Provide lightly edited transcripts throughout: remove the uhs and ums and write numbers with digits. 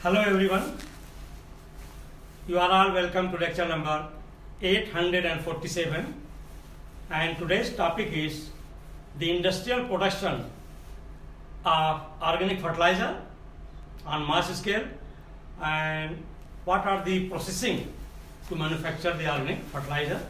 Hello everyone, you are all welcome to lecture number 847, and today's topic is the industrial production of organic fertilizer on mass scale and what are the processing to manufacture the organic fertilizer.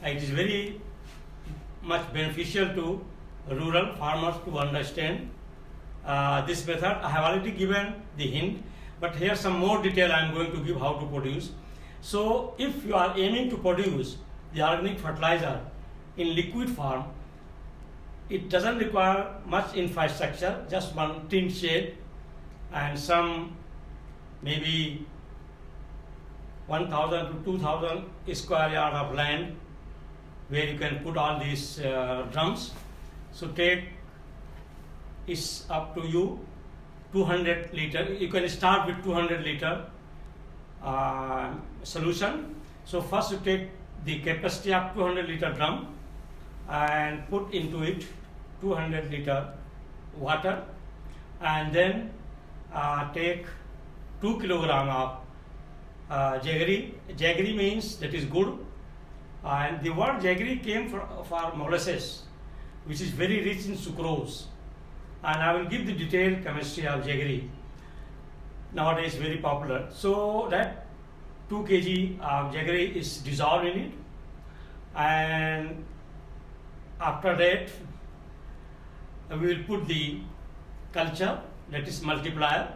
It is very much beneficial to rural farmers to understand this method. I have already given the hint, but here some more detail I am going to give how to produce. So if you are aiming to produce the organic fertilizer in liquid form, it doesn't require much infrastructure, just one tin shed and some maybe 1000 to 2000 square yard of land where you can put all these drums. So take is up to you 200 liter. You can start with 200 liter solution. So first you take the capacity of 200 liter drum and put into it 200 liter water, and then take 2 kilogram of jaggery. Jaggery means that is good, and the word jaggery came for molasses, which is very rich in sucrose, and I will give the detailed chemistry of jaggery. Nowadays very popular. So that 2 kg of jaggery is dissolved in it, and after that we will put the culture, that is multiplier,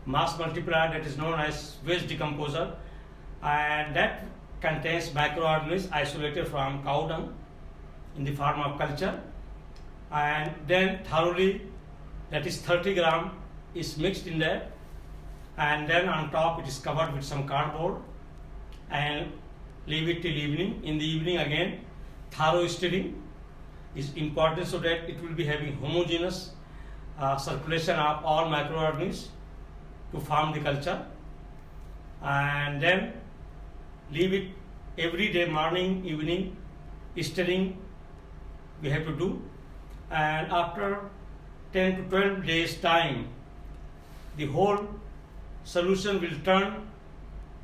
mass multiplier, that is known as waste decomposer, and that contains microorganisms isolated from cow dung in the form of culture, and then thoroughly, that is 30 gram is mixed in there, and then on top it is covered with some cardboard and leave it till evening. In the evening again thorough stirring is important so that it will be having homogeneous circulation of all microorganisms to form the culture, and then leave it every day, morning, evening, stirring we have to do, and after 10 to 12 days time the whole solution will turn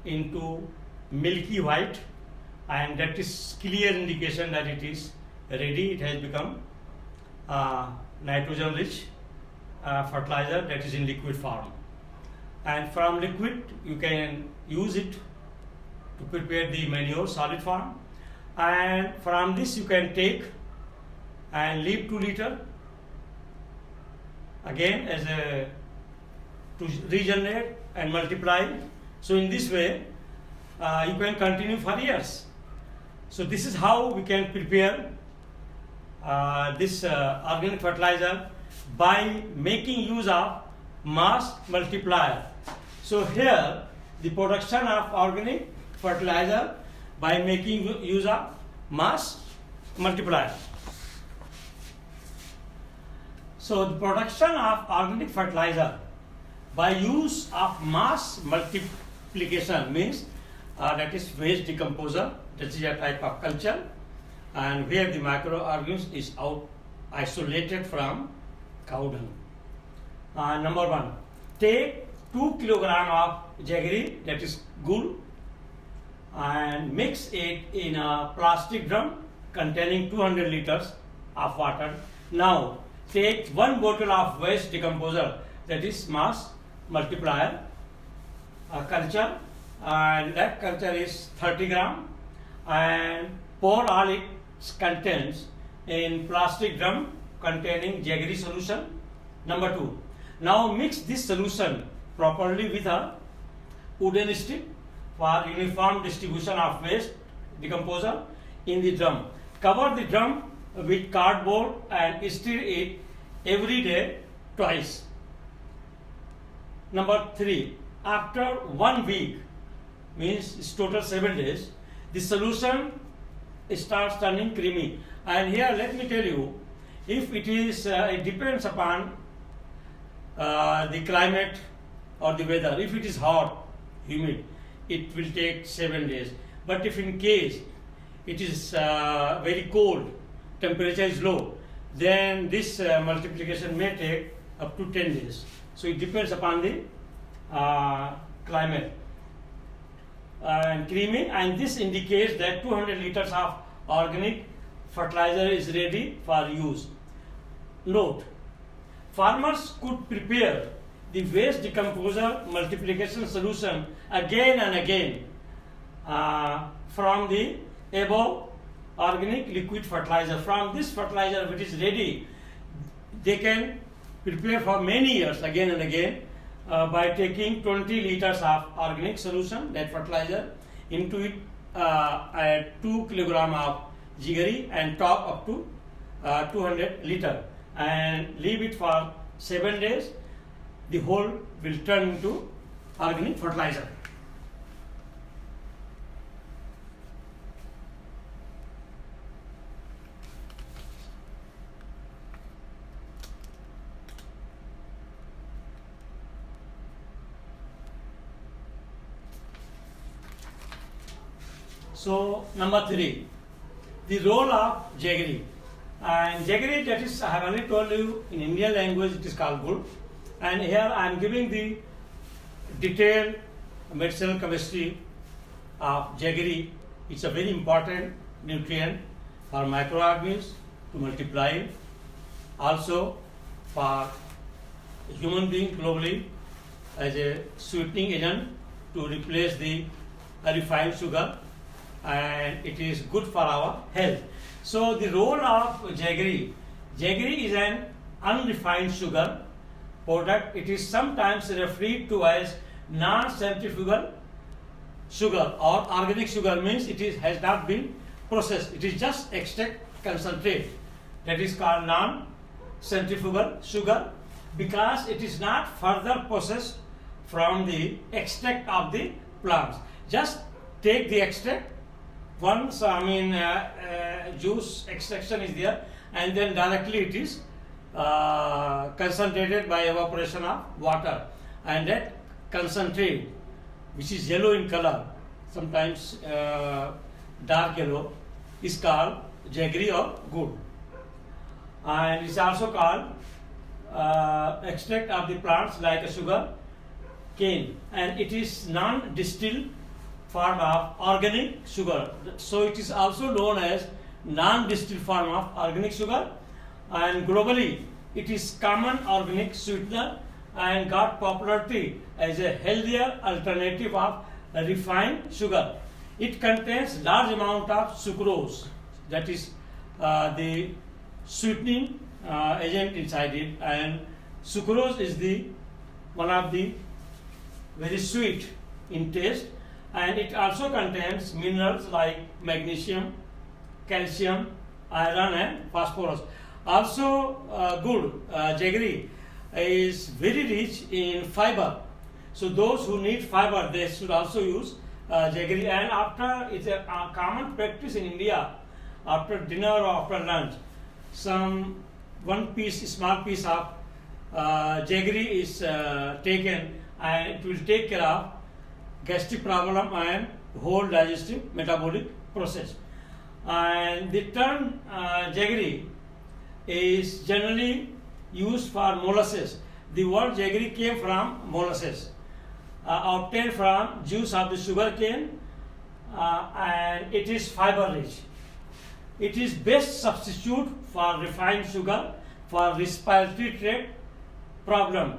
into milky white, and that is clear indication that it is ready. It has become nitrogen rich fertilizer that is in liquid form, and from liquid you can use it to prepare the manure solid form, and from this you can take and leave 2 liter again as a to regenerate and multiply. So in this way you can continue for years. So this is how we can prepare this organic fertilizer by making use of mass multiplier. So here the production of organic fertilizer by making use of mass multiplier. So the production of organic fertilizer by use of mass multiplication means that is waste decomposer, that is a type of culture, and where the microorganism is isolated from cow dung. Number 1, take 2 kilogram of jaggery, that is gur, and mix it in a plastic drum containing 200 liters of water. Now take 1 bottle of waste decomposer, that is mass multiplier culture, and that culture is 30 gram, and pour all its contents in plastic drum containing jaggery solution. Number 2, now mix this solution properly with a wooden stick for uniform distribution of waste decomposer in the drum. Cover the drum with cardboard and stir it every day twice. Number 3, after 1 week, means it's total 7 days, the solution starts turning creamy. And here let me tell you, if it is, it depends upon the climate or the weather. If it is hot, humid, it will take 7 days. But if in case it is very cold, temperature is low, then this multiplication may take up to 10 days. So it depends upon the climate and creamy, and this indicates that 200 liters of organic fertilizer is ready for use. Note, farmers could prepare the waste decomposer multiplication solution again and again from the above organic liquid fertilizer. From this fertilizer which is ready, they can prepare for many years again and again by taking 20 liters of organic solution, that fertilizer, into it add 2 kilogram of jaggery and top up to 200 liter and leave it for 7 days. The whole will turn into organic fertilizer. So number 3, the role of jaggery. And jaggery, that is, I have already told you, in Indian language it is called gur. And here I am giving the detailed medicinal chemistry of jaggery. It's a very important nutrient for microorganisms to multiply, also for human beings globally as a sweetening agent to replace the refined sugar, and it is good for our health. So the role of jaggery is an unrefined sugar product. It is sometimes referred to as non-centrifugal sugar or organic sugar, means it has not been processed. It is just extract concentrate, that is called non-centrifugal sugar, because it is not further processed from the extract of the plants. Just take the extract once, juice extraction is there, and then directly it is concentrated by evaporation of water, and that concentrate, which is yellow in color, sometimes dark yellow, is called jaggery or gur, and it is also called extract of the plants like a sugar cane, and it is non-distilled form of organic sugar. So it is also known as non-distilled form of organic sugar, and globally it is common organic sweetener and got popularity as a healthier alternative of refined sugar. It contains large amount of sucrose, that is the sweetening agent inside it, and sucrose is the one of the very sweet in taste, and it also contains minerals like magnesium, calcium, iron and phosphorus. Also jaggery is very rich in fiber, so those who need fiber, they should also use jaggery. And after, it's a common practice in India, after dinner or after lunch, one small piece of jaggery is taken, and it will take care of gastric problem and whole digestive metabolic process. And the term jaggery is generally used for molasses. The word jaggery came from molasses, obtained from juice of the sugar cane, and it is fiber rich. It is best substitute for refined sugar for respiratory tract problem.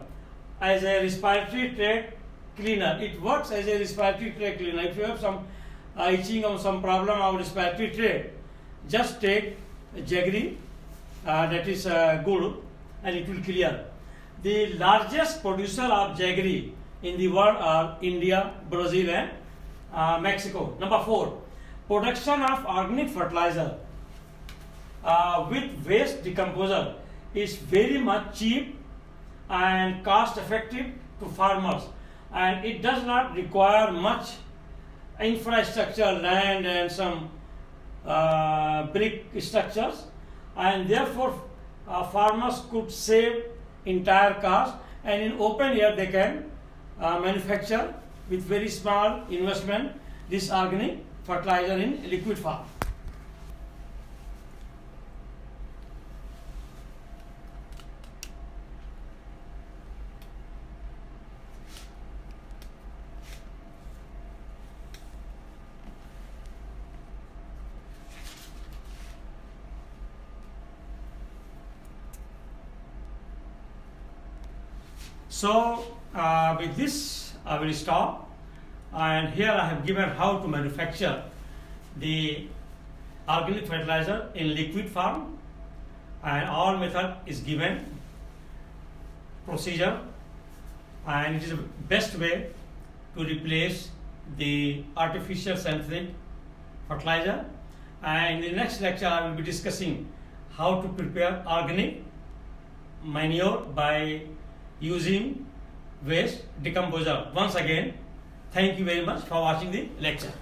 As a respiratory tract cleaner, it works as a respiratory tract cleaner. If you have some itching or some problem of respiratory tract, just take jaggery, that is gur, and it will clear. The largest producer of jaggery in the world are India, Brazil and Mexico. Number 4, production of organic fertilizer with waste decomposer is very much cheap and cost effective to farmers, and it does not require much infrastructure, land and some brick structures, and therefore farmers could save entire cost, and in open air they can manufacture with very small investment this organic fertilizer in liquid form. So with this I will stop, and here I have given how to manufacture the organic fertilizer in liquid form, and our method is given, procedure, and it is the best way to replace the artificial synthetic fertilizer. And in the next lecture I will be discussing how to prepare organic manure by using waste decomposer. Once again, thank you very much for watching the lecture.